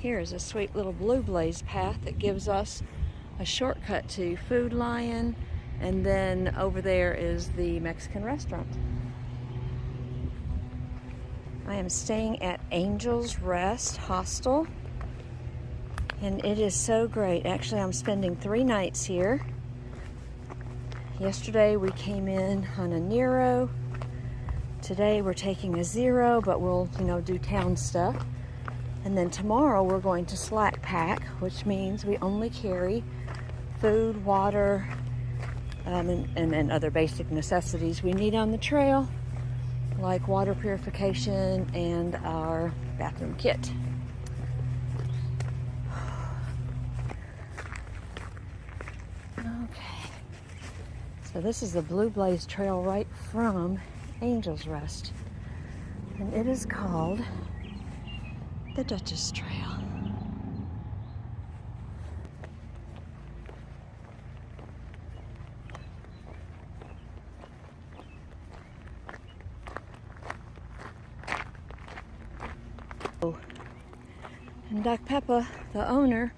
Here is a sweet little blue blaze path that gives us a shortcut to Food Lion, and then over there is the Mexican restaurant. I am staying at Angel's Rest Hostel, and it is so great. Actually, I'm spending 3 nights here. Yesterday we came in on a Nero. Today we're taking a Zero, but we'll, do town stuff. And then tomorrow we're going to slack pack, which means we only carry food, water, and other basic necessities we need on the trail, like water purification and our bathroom kit. Okay, so this is the Blue Blaze Trail right from Angel's Rest, and it is called the Duchess Trail. And Doc Pippa, the owner,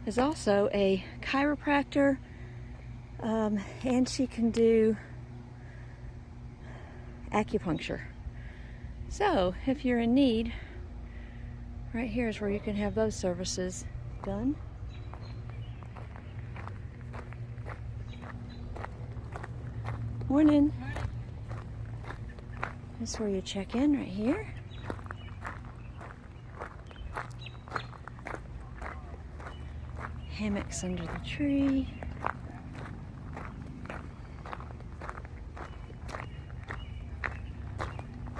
is also a chiropractor, and she can do acupuncture. So if you're in need, right here is where you can have those services done. Morning. This is where you check in, right here. Hammocks under the tree.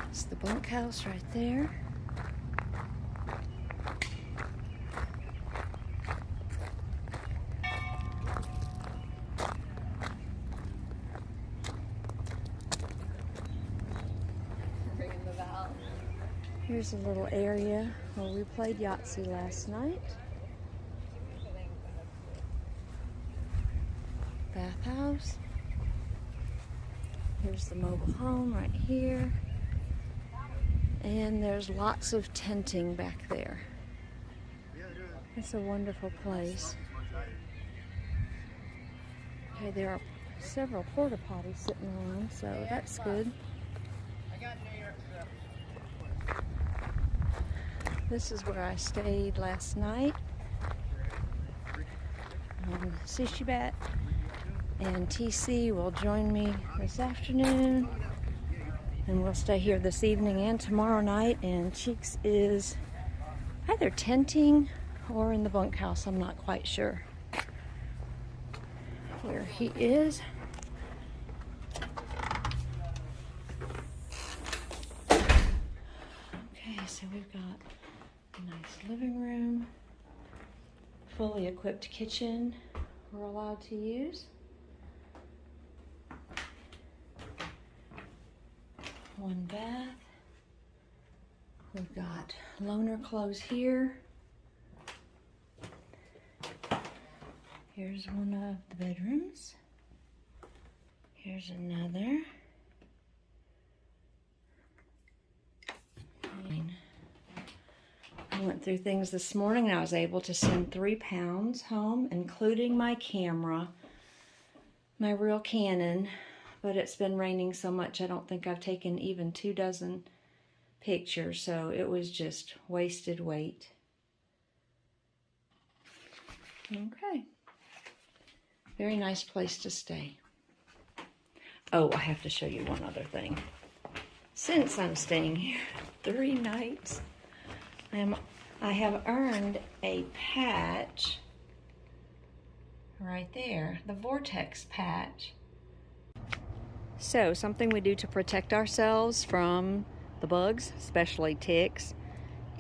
It's the bunkhouse right there. Here's a little area where we played Yahtzee last night. Bathhouse. Here's the mobile home right here. And there's lots of tenting back there. It's a wonderful place. Okay, there are several porta potties sitting around, so that's good. This is where I stayed last night. Sushi Bat and TC will join me this afternoon, and we'll stay here this evening and tomorrow night. And Cheeks is either tenting or in the bunkhouse. I'm not quite sure where he is. Okay, so we've got a nice living room, fully equipped kitchen we're allowed to use. One bath. We've got loaner clothes here. Here's one of the bedrooms. Here's another. I went through things this morning and I was able to send 3 pounds home, including my camera, my real Canon, but it's been raining so much I don't think I've taken even 2 dozen pictures, so it was just wasted weight. Okay. Very nice place to stay. Oh, I have to show you one other thing. Since I'm staying here 3 nights, I have earned a patch right there, the Vortex patch. So, something we do to protect ourselves from the bugs, especially ticks,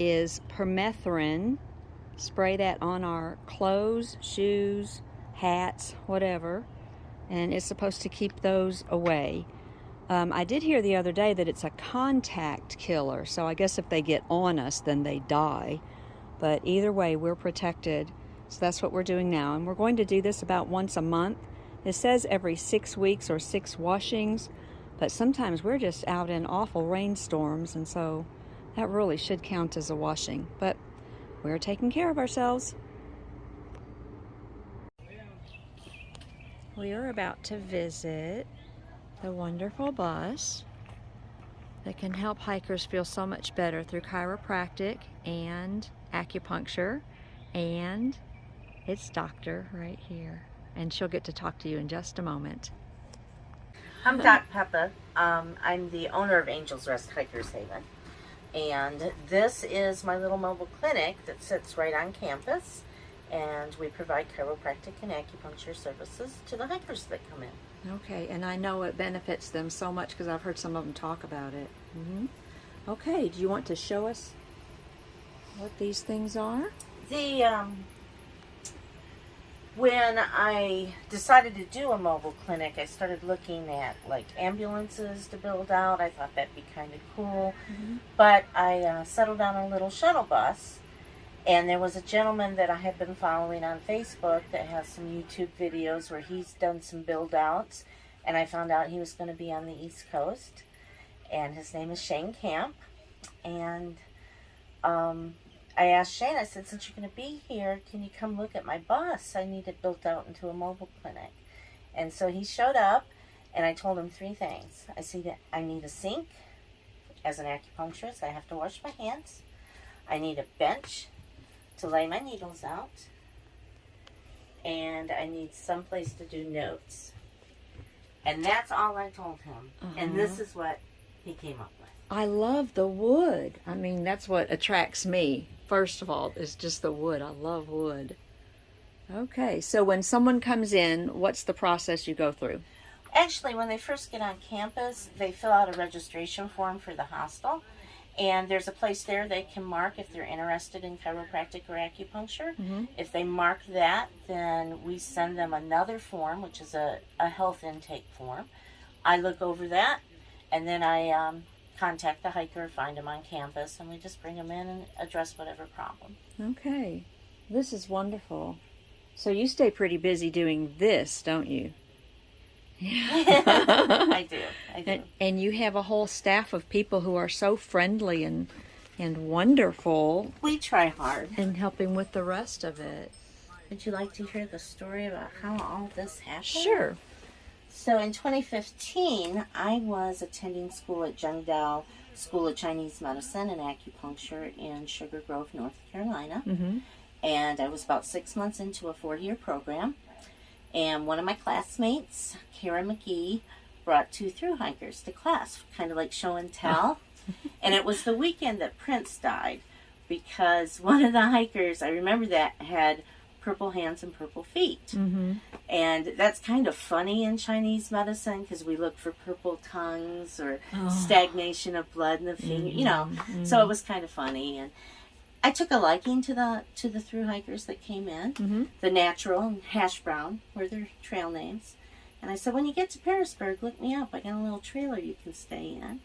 is permethrin. Spray that on our clothes, shoes, hats, whatever, and it's supposed to keep those away. I did hear the other day that it's a contact killer, so I guess if they get on us, then they die. But either way, we're protected. So that's what we're doing now, and we're going to do this about once a month. It says every 6 weeks or 6 washings, but sometimes we're just out in awful rainstorms, and so that really should count as a washing. But we're taking care of ourselves. We are about to visit the wonderful bus that can help hikers feel so much better through chiropractic and acupuncture, and its doctor right here, and she'll get to talk to you in just a moment. I'm Doc Pippa. I'm the owner of Angels Rest Hikers Haven, and this is my little mobile clinic that sits right on campus, and we provide chiropractic and acupuncture services to the hikers that come in. Okay, and I know it benefits them so much because I've heard some of them talk about it. Okay, do you want to show us what these things are? When I decided to do a mobile clinic, I started looking at like ambulances to build out. I thought that'd be kind of cool. But I settled on a little shuttle bus, and there was a gentleman that I had been following on Facebook that has some YouTube videos where he's done some build outs, and I found out he was going to be on the East Coast, and his name is Shane Camp. And I asked Shane, I said, since you're going to be here, can you come look at my bus? I need it built out into a mobile clinic. And so he showed up, and I told him 3 things. I said that I need a sink. As an acupuncturist, I have to wash my hands. I need a bench to lay my needles out. And I need someplace to do notes. And that's all I told him. And this is what he came up with. I love the wood. I mean, that's what attracts me. First of all, is just the wood. I love wood. Okay, so when someone comes in, what's the process you go through? Actually, when they first get on campus, they fill out a registration form for the hostel. And there's a place there they can mark if they're interested in chiropractic or acupuncture. If they mark that, then we send them another form, which is a health intake form. I look over that, and then I contact the hiker, find them on campus, and we just bring them in and address whatever problem. Okay, this is wonderful. So you stay pretty busy doing this, don't you? I do. And you have a whole staff of people who are so friendly and wonderful. We try hard. And helping with the rest of it. Would you like to hear the story about how all this happened? Sure. So in 2015, I was attending school at Zhengdao School of Chinese Medicine and Acupuncture in Sugar Grove, North Carolina. And I was about 6 months into a 4-year program. And one of my classmates, Kara McGee, brought 2 through hikers to class, kind of like show and tell. And it was the weekend that Prince died, because one of the hikers, I remember that, had purple hands and purple feet. And that's kind of funny in Chinese medicine, because we look for purple tongues or stagnation of blood in the finger, you know. So it was kind of funny. And I took a liking to the through hikers that came in. The Natural and Hash Brown were their trail names. And I said, when you get to Parisburg, look me up. I got a little trailer you can stay in.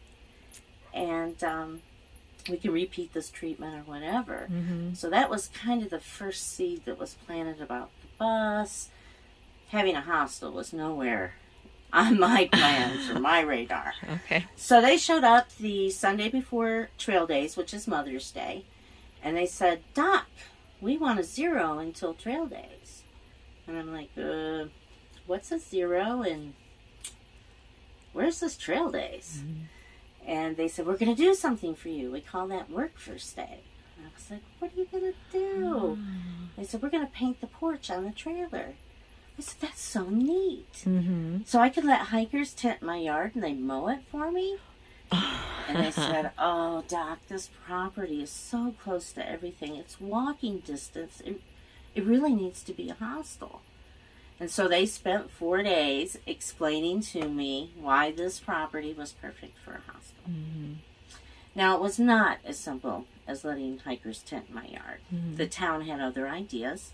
And we can repeat this treatment or whatever. So that was kind of the first seed that was planted about the bus. Having a hostel was nowhere on my plans or my radar. Okay. So they showed up the Sunday before Trail Days, which is Mother's Day. And they said, Doc, we want a 0 until Trail Days. And I'm like, what's a 0 and where's this Trail Days? And they said, we're going to do something for you. We call that work first day. And I was like, what are you going to do? They said, we're going to paint the porch on the trailer. I said, that's so neat. So I could let hikers tent my yard and they mow it for me? And they said, oh, Doc, this property is so close to everything. It's walking distance. It really needs to be a hostel. And so they spent 4 days explaining to me why this property was perfect for a hostel. Now, it was not as simple as letting hikers tent in my yard. The town had other ideas.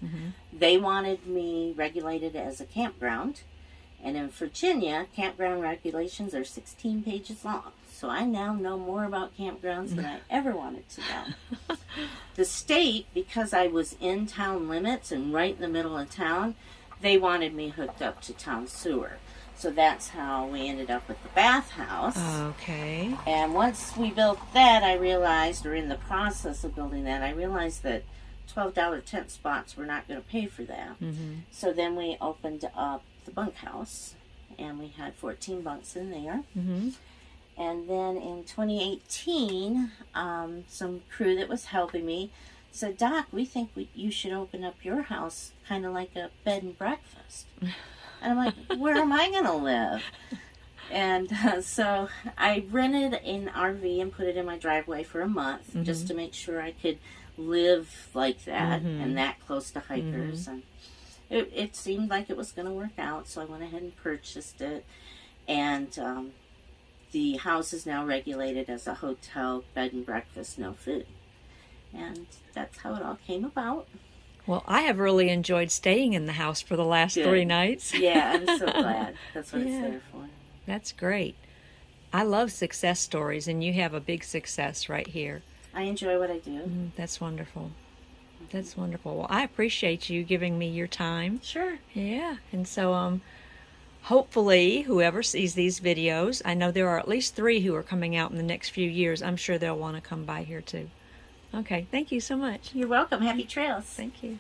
They wanted me regulated as a campground. And in Virginia, campground regulations are 16 pages long. So I now know more about campgrounds than I ever wanted to know. The state, because I was in town limits and right in the middle of town, they wanted me hooked up to town sewer. So that's how we ended up with the bathhouse. Okay. And once we built that, I realized, or in the process of building that, I realized that $12 tent spots were not going to pay for that. So then we opened up the bunkhouse, and we had 14 bunks in there. And then in 2018, some crew that was helping me said, Doc, we think you should open up your house kind of like a bed and breakfast. And I'm like, where am I going to live? And so I rented an RV and put it in my driveway for a month just to make sure I could live like that and that close to hikers. And it seemed like it was going to work out, so I went ahead and purchased it. And the house is now regulated as a hotel, bed and breakfast, no food. And that's how it all came about. Well, I have really enjoyed staying in the house for the last 3 nights. Yeah, I'm so glad. That's what it's there for. That's great. I love success stories, and you have a big success right here. I enjoy what I do. That's wonderful. That's wonderful. Well, I appreciate you giving me your time. Sure. Yeah. And so hopefully whoever sees these videos, I know there are at least 3 who are coming out in the next few years. I'm sure they'll want to come by here too. Okay. Thank you so much. You're welcome. Happy trails. Thank you.